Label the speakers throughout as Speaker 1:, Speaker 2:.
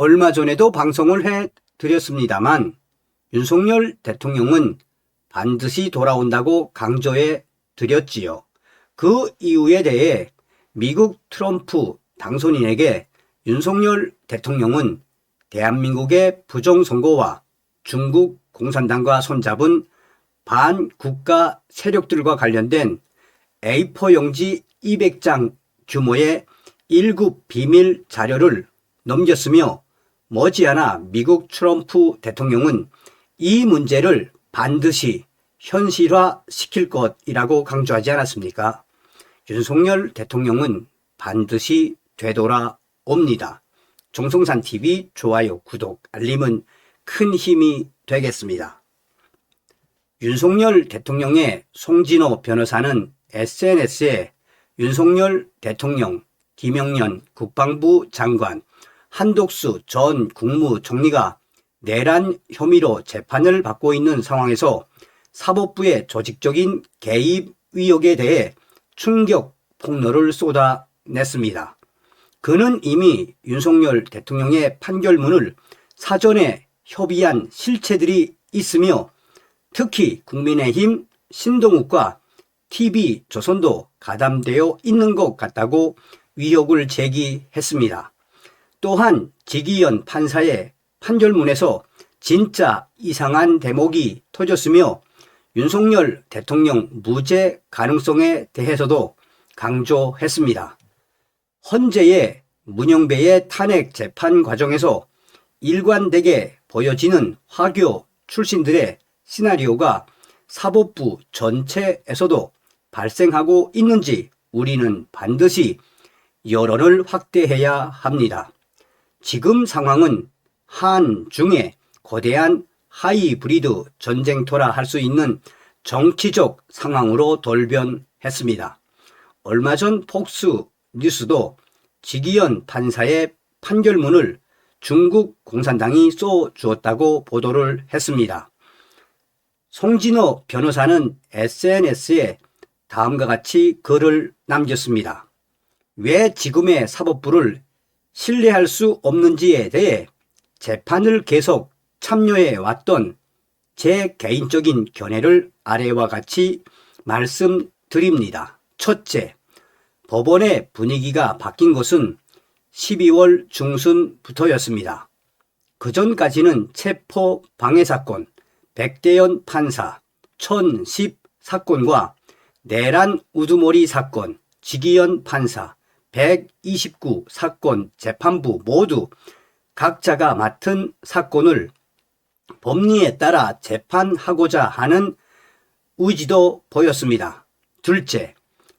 Speaker 1: 얼마 전에도 방송을 해드렸습니다만 윤석열 대통령은 반드시 돌아온다고 강조해 드렸지요. 그 이유에 대해 미국 트럼프 당선인에게 윤석열 대통령은 대한민국의 부정선거와 중국 공산당과 손잡은 반국가 세력들과 관련된 A4 용지 200장 규모의 1급 비밀 자료를 넘겼으며 머지않아 미국 트럼프 대통령은 이 문제를 반드시 현실화시킬 것이라고 강조하지 않았습니까? 윤석열 대통령은 반드시 되돌아옵니다. 종성산TV 좋아요, 구독, 알림은 큰 힘이 되겠습니다. 윤석열 대통령의 송진호 변호사는 SNS에 윤석열 대통령, 김영년 국방부 장관, 한독수 전 국무총리가 내란 혐의로 재판을 받고 있는 상황에서 사법부의 조직적인 개입 의혹에 대해 충격 폭로를 쏟아냈습니다. 그는 이미 윤석열 대통령의 판결문을 사전에 협의한 실체들이 있으며 특히 국민의힘 신동욱과 TV조선도 가담되어 있는 것 같다고 의혹을 제기했습니다. 또한 지기현 판사의 판결문에서 진짜 이상한 대목이 터졌으며 윤석열 대통령 무죄 가능성에 대해서도 강조했습니다. 헌재의 문영배의 탄핵 재판 과정에서 일관되게 보여지는 화교 출신들의 시나리오가 사법부 전체에서도 발생하고 있는지 우리는 반드시 여론을 확대해야 합니다. 지금 상황은 한중의 거대한 하이브리드 전쟁터라 할 수 있는 정치적 상황으로 돌변했습니다. 얼마 전 폭스 뉴스도 지기현 판사의 판결문을 중국 공산당이 쏘주었다고 보도를 했습니다. 송진호 변호사는 SNS에 다음과 같이 글을 남겼습니다. 왜 지금의 사법부를 신뢰할 수 없는지에 대해 재판을 계속 참여해 왔던 제 개인적인 견해를 아래와 같이 말씀드립니다. 첫째, 법원의 분위기가 바뀐 것은 12월 중순부터였습니다. 그전까지는 체포 방해 사건, 백대현 판사, 1010 사건과 내란 우두머리 사건, 지기현 판사, 129 사건 재판부 모두 각자가 맡은 사건을 법리에 따라 재판하고자 하는 의지도 보였습니다. 둘째,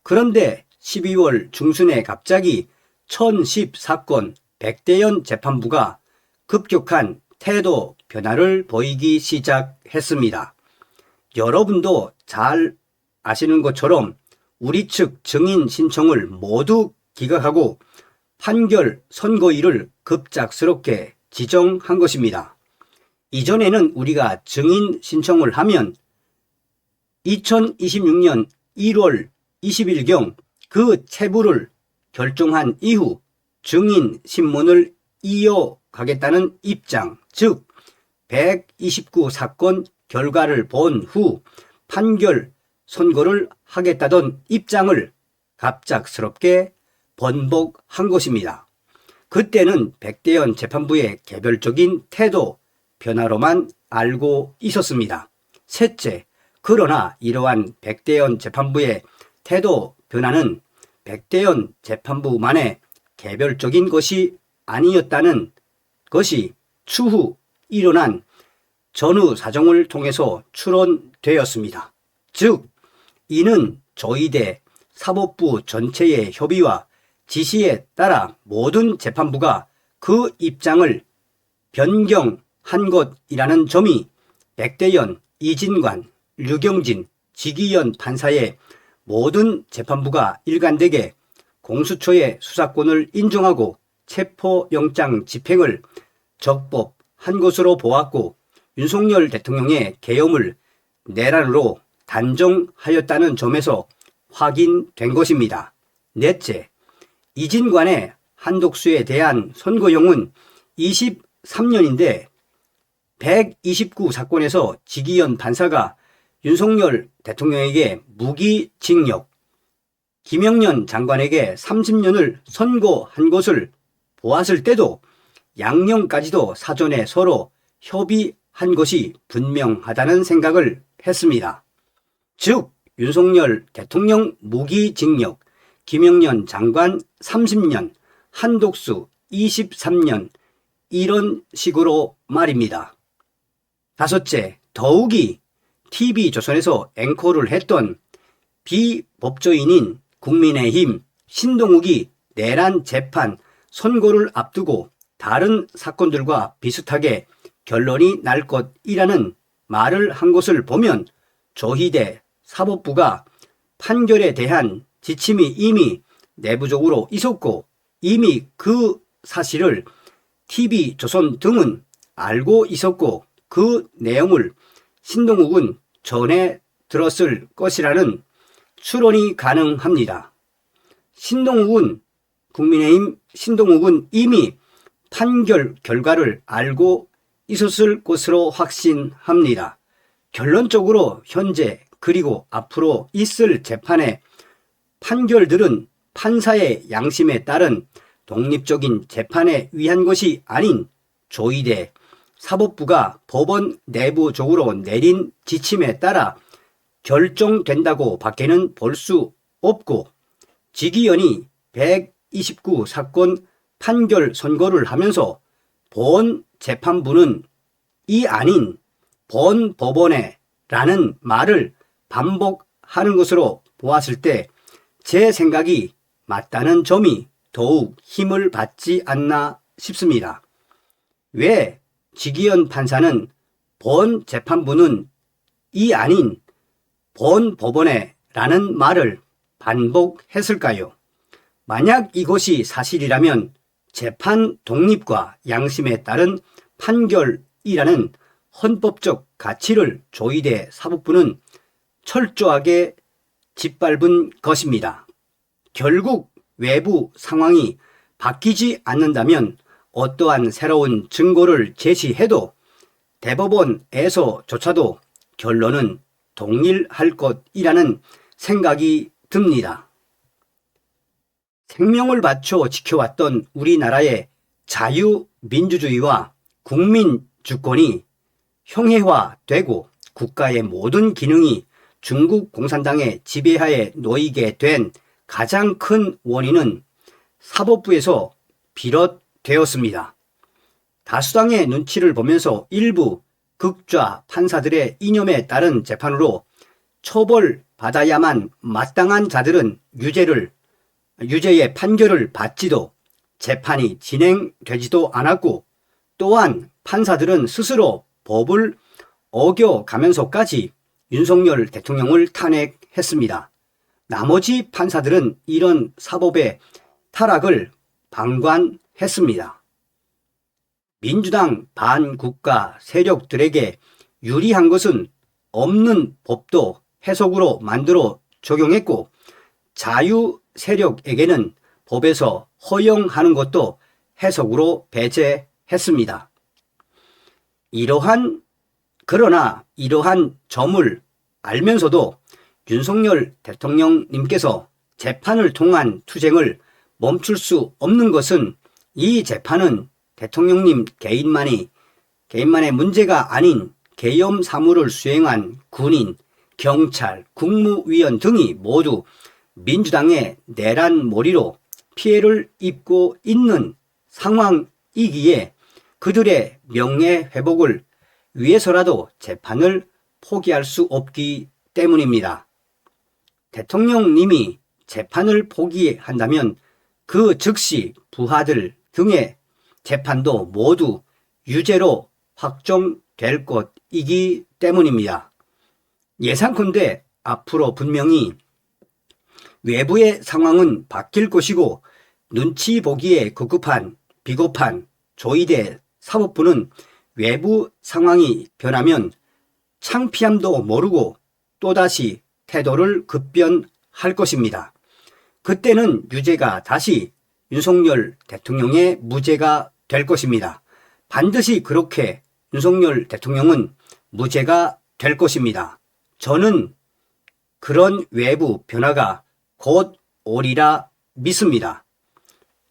Speaker 1: 그런데 12월 중순에 갑자기 1010 사건 백대현 재판부가 급격한 태도 변화를 보이기 시작했습니다. 여러분도 잘 아시는 것처럼 우리 측 증인 신청을 모두 기각하고 판결 선고일을 급작스럽게 지정한 것입니다. 이전에는 우리가 증인 신청을 하면 2026년 1월 20일경 그 체부를 결정한 이후 증인 신문을 이어가겠다는 입장, 즉 129 사건 결과를 본 후 판결 선고를 하겠다던 입장을 갑작스럽게 번복한 것입니다. 그때는 백대현 재판부의 개별적인 태도 변화로만 알고 있었습니다. 셋째, 그러나 이러한 백대현 재판부의 태도 변화는 백대현 재판부만의 개별적인 것이 아니었다는 것이 추후 일어난 전후 사정을 통해서 추론되었습니다. 즉, 이는 조이대 사법부 전체의 협의와 지시에 따라 모든 재판부가 그 입장을 변경한 것이라는 점이 백대현, 이진관, 류경진, 지기현 판사의 모든 재판부가 일관되게 공수처의 수사권을 인정하고 체포영장 집행을 적법한 것으로 보았고 윤석열 대통령의 계엄을 내란으로 단정하였다는 점에서 확인된 것입니다. 넷째, 이진관의 한독수에 대한 선고형은 2023년인데 129 사건에서 지기현 판사가 윤석열 대통령에게 무기징역, 김영년 장관에게 30년을 선고한 것을 보았을 때도 양형까지도 사전에 서로 협의한 것이 분명하다는 생각을 했습니다. 즉 윤석열 대통령 무기징역, 김영년 장관 30년, 한독수 23년 이런 식으로 말입니다. 다섯째, 더욱이 TV조선에서 앵커를 했던 비법조인인 국민의힘 신동욱이 내란 재판 선고를 앞두고 다른 사건들과 비슷하게 결론이 날 것이라는 말을 한 것을 보면 조희대 사법부가 판결에 대한 지침이 이미 내부적으로 있었고 이미 그 사실을 TV조선 등은 알고 있었고 그 내용을 신동욱은 전해 들었을 것이라는 추론이 가능합니다. 국민의힘 신동욱은 이미 판결 결과를 알고 있었을 것으로 확신합니다. 결론적으로 현재 그리고 앞으로 있을 재판의 판결들은 판사의 양심에 따른 독립적인 재판에 위한 것이 아닌 조희대 사법부가 법원 내부적으로 내린 지침에 따라 결정된다고 밖에는 볼 수 없고 지기현이 129 사건 판결 선고를 하면서 본 재판부는 이 아닌 본 법원에 라는 말을 반복하는 것으로 보았을 때 제 생각이 맞다는 점이 더욱 힘을 받지 않나 싶습니다. 왜 지기현 판사는 본 재판부는 이 아닌 본 법원에 라는 말을 반복했을까요? 만약 이것이 사실이라면 재판 독립과 양심에 따른 판결이라는 헌법적 가치를 조희대 사법부는 철저하게 짓밟은 것입니다. 결국 외부 상황이 바뀌지 않는다면 어떠한 새로운 증거를 제시해도 대법원에서조차도 결론은 동일할 것이라는 생각이 듭니다. 생명을 바쳐 지켜왔던 우리나라의 자유민주주의와 국민주권이 형해화되고 국가의 모든 기능이 중국 공산당의 지배하에 놓이게 된 가장 큰 원인은 사법부에서 비롯되었습니다. 다수당의 눈치를 보면서 일부 극좌 판사들의 이념에 따른 재판으로 처벌받아야만 마땅한 자들은 유죄의 판결을 받지도 재판이 진행되지도 않았고 또한 판사들은 스스로 법을 어겨가면서까지 윤석열 대통령을 탄핵했습니다. 나머지 판사들은 이런 사법의 타락을 방관했습니다. 민주당 반국가 세력들에게 유리한 것은 없는 법도 해석으로 만들어 적용했고 자유 세력에게는 법에서 허용하는 것도 해석으로 배제했습니다. 그러나 이러한 점을 알면서도 윤석열 대통령님께서 재판을 통한 투쟁을 멈출 수 없는 것은 이 재판은 대통령님 개인만의 문제가 아닌 계엄 사무를 수행한 군인, 경찰, 국무위원 등이 모두 민주당의 내란몰이로 피해를 입고 있는 상황이기에 그들의 명예회복을 위해서라도 재판을 포기할 수 없기 때문입니다. 대통령님이 재판을 포기한다면 그 즉시 부하들 등의 재판도 모두 유죄로 확정될 것이기 때문입니다. 예상컨대 앞으로 분명히 외부의 상황은 바뀔 것이고 눈치 보기에 비겁한 조희대 사법부는 외부 상황이 변하면 창피함도 모르고 또다시 태도를 급변할 것입니다. 그때는 유죄가 다시 윤석열 대통령의 무죄가 될 것입니다. 반드시 그렇게 윤석열 대통령은 무죄가 될 것입니다. 저는 그런 외부 변화가 곧 오리라 믿습니다.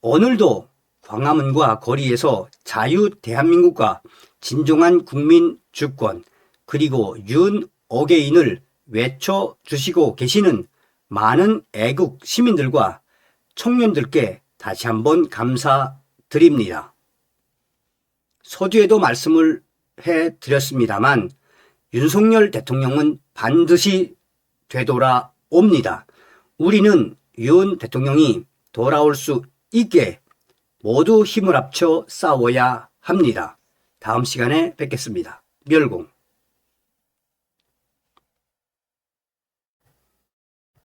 Speaker 1: 오늘도 광화문과 거리에서 자유 대한민국과 진정한 국민 주권 그리고 윤 어게인을 외쳐주시고 계시는 많은 애국 시민들과 청년들께 다시 한번 감사드립니다. 서두에도 말씀을 해드렸습니다만 윤석열 대통령은 반드시 되돌아옵니다. 우리는 윤 대통령이 돌아올 수 있게 모두 힘을 합쳐 싸워야 합니다. 다음 시간에 뵙겠습니다. 멸공.